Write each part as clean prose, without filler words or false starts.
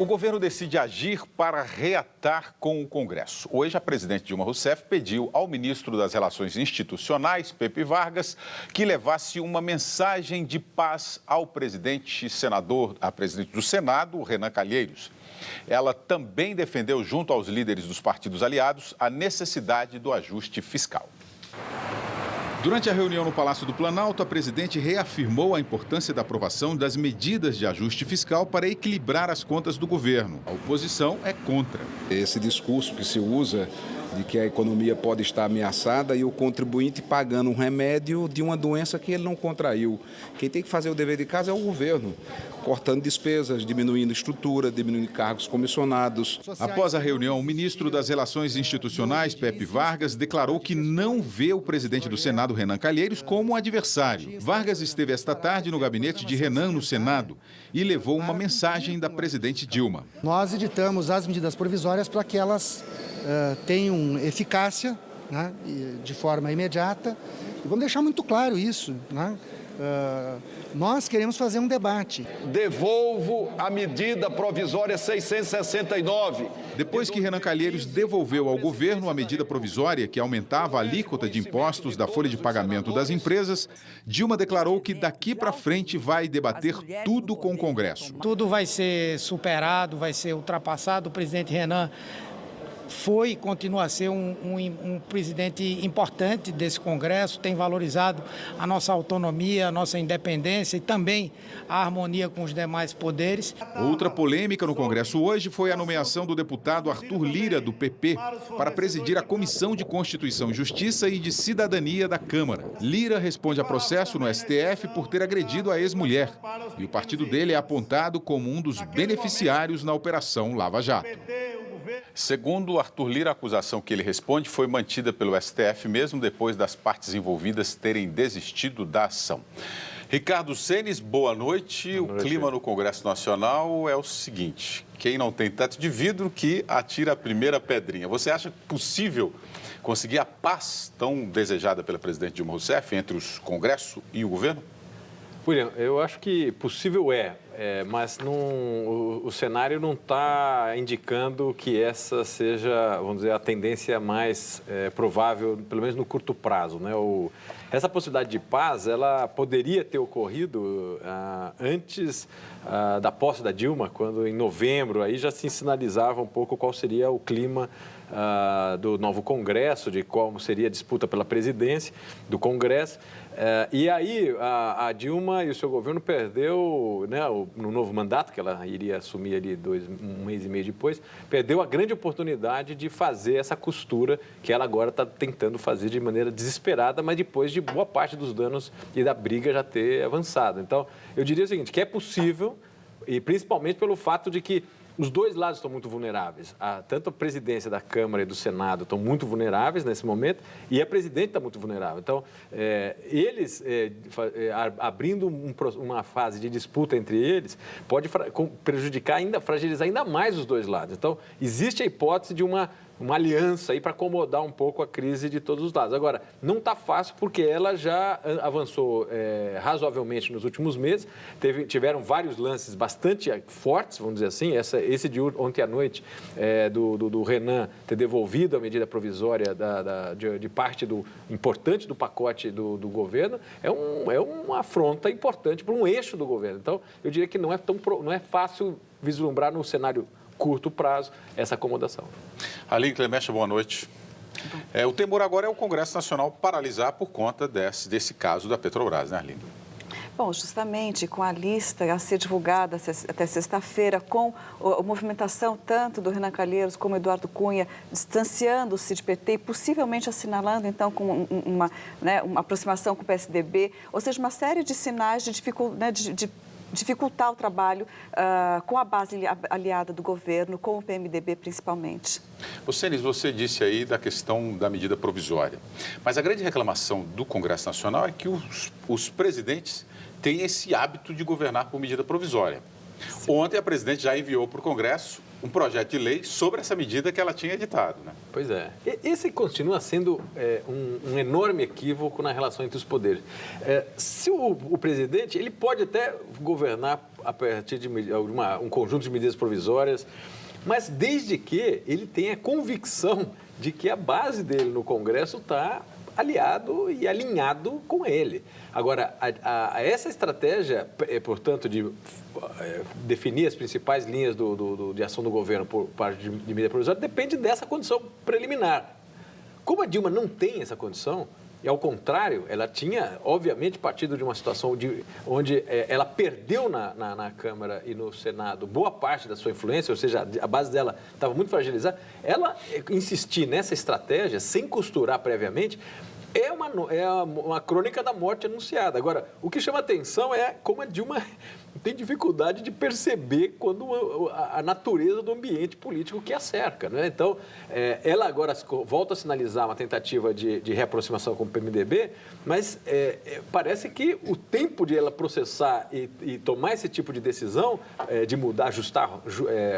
O governo decide agir para reatar com o Congresso. Hoje, a presidente Dilma Rousseff pediu ao ministro das Relações Institucionais, Pepe Vargas, que levasse uma mensagem de paz ao presidente do Senado, Renan Calheiros. Ela também defendeu, junto aos líderes dos partidos aliados, a necessidade do ajuste fiscal. Durante a reunião no Palácio do Planalto, a presidente reafirmou a importância da aprovação das medidas de ajuste fiscal para equilibrar as contas do governo. A oposição é contra. Esse discurso que se usa de que a economia pode estar ameaçada e o contribuinte pagando um remédio de uma doença que ele não contraiu. Quem tem que fazer o dever de casa é o governo, cortando despesas, diminuindo estrutura, diminuindo cargos comissionados. Após a reunião, o ministro das Relações Institucionais, Pepe Vargas, declarou que não vê o presidente do Senado, Renan Calheiros, como um adversário. Vargas esteve esta tarde no gabinete de Renan, no Senado, e levou uma mensagem da presidente Dilma. Nós editamos as medidas provisórias para que elas tenham eficácia, né, de forma imediata. E vamos deixar muito claro isso, né? Nós queremos fazer um debate. Devolvo a medida provisória 669. Depois que Renan Calheiros devolveu ao governo a medida provisória que aumentava a alíquota de impostos da folha de pagamento das empresas, Dilma declarou que daqui para frente vai debater tudo com o Congresso. Tudo vai ser superado, vai ser ultrapassado. O presidente Renan foi e continua a ser um presidente importante desse Congresso, tem valorizado a nossa autonomia, a nossa independência e também a harmonia com os demais poderes. Outra polêmica no Congresso hoje foi a nomeação do deputado Arthur Lira, do PP, para presidir a Comissão de Constituição e Justiça e de Cidadania da Câmara. Lira responde a processo no STF por ter agredido a ex-mulher. E o partido dele é apontado como um dos beneficiários na Operação Lava Jato. Segundo Arthur Lira, a acusação que ele responde foi mantida pelo STF mesmo depois das partes envolvidas terem desistido da ação. Ricardo Senes, boa noite. O clima no Congresso Nacional é o seguinte: quem não tem teto de vidro que atira a primeira pedrinha. Você acha possível conseguir a paz tão desejada pela presidente Dilma Rousseff entre o Congresso e o governo? William, eu acho que possível mas o cenário não está indicando que essa seja, vamos dizer, a tendência mais provável, pelo menos no curto prazo, né? Essa possibilidade de paz, ela poderia ter ocorrido antes da posse da Dilma, quando em novembro aí já se sinalizava um pouco qual seria o clima do novo Congresso, de qual seria a disputa pela presidência do Congresso. E aí a Dilma e o seu governo perdeu, né, no novo mandato, que ela iria assumir ali um mês e meio depois, perdeu a grande oportunidade de fazer essa costura que ela agora está tentando fazer de maneira desesperada, mas depois de boa parte dos danos e da briga já ter avançado. Então, eu diria o seguinte, que é possível, e principalmente pelo fato de que os dois lados estão muito vulneráveis. Tanto a presidência da Câmara e do Senado estão muito vulneráveis nesse momento e a presidente está muito vulnerável. Então, eles, abrindo uma fase de disputa entre eles, pode prejudicar fragilizar ainda mais os dois lados. Então, existe a hipótese de uma aliança aí para acomodar um pouco a crise de todos os lados. Agora, não está fácil porque ela já avançou razoavelmente nos últimos meses, tiveram vários lances bastante fortes, vamos dizer assim, esse de ontem à noite do Renan ter devolvido a medida provisória de parte importante do pacote do governo, é uma afronta importante para um eixo do governo. Então, eu diria que não é fácil vislumbrar no cenário curto prazo essa acomodação. Aline Clemecha, boa noite. O temor agora é o Congresso Nacional paralisar por conta desse caso da Petrobras, né, Aline? Bom, justamente com a lista a ser divulgada até sexta-feira, com a movimentação tanto do Renan Calheiros como Eduardo Cunha, distanciando-se de PT e possivelmente assinalando, então, com uma aproximação com o PSDB, ou seja, uma série de sinais de dificultar o trabalho com a base aliada do governo, com o PMDB principalmente. Senes, você disse aí da questão da medida provisória, mas a grande reclamação do Congresso Nacional é que os presidentes têm esse hábito de governar por medida provisória. Sim. Ontem a presidente já enviou para o Congresso um projeto de lei sobre essa medida que ela tinha editado, né? Pois é. Esse continua sendo um enorme equívoco na relação entre os poderes. Se o presidente, ele pode até governar a partir de um conjunto de medidas provisórias, mas desde que ele tenha convicção de que a base dele no Congresso está aliado e alinhado com ele. Agora, essa estratégia, portanto, de definir as principais linhas de ação do governo por parte de medida provisória, depende dessa condição preliminar. Como a Dilma não tem essa condição, e ao contrário, ela tinha, obviamente, partido de uma situação onde ela perdeu na Câmara e no Senado boa parte da sua influência, ou seja, a base dela estava muito fragilizada, ela insistir nessa estratégia, sem costurar previamente, é uma crônica da morte anunciada. Agora, o que chama atenção é como a Dilma tem dificuldade de perceber quando a natureza do ambiente político que a cerca, né? Então, ela agora volta a sinalizar uma tentativa de reaproximação com o PMDB, mas parece que o tempo de ela processar e tomar esse tipo de decisão, de mudar, ajustar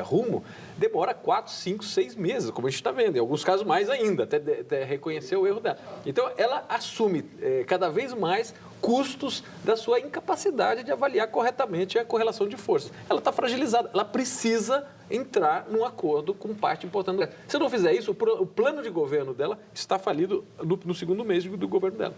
rumo, demora 4, 5, 6 meses, como a gente está vendo, em alguns casos mais ainda, até reconhecer o erro dela. Então, ela assume cada vez mais custos da sua incapacidade de avaliar corretamente a correlação de forças. Ela está fragilizada, ela precisa entrar num acordo com parte importante. Se não fizer isso, o plano de governo dela está falido no segundo mês do governo dela.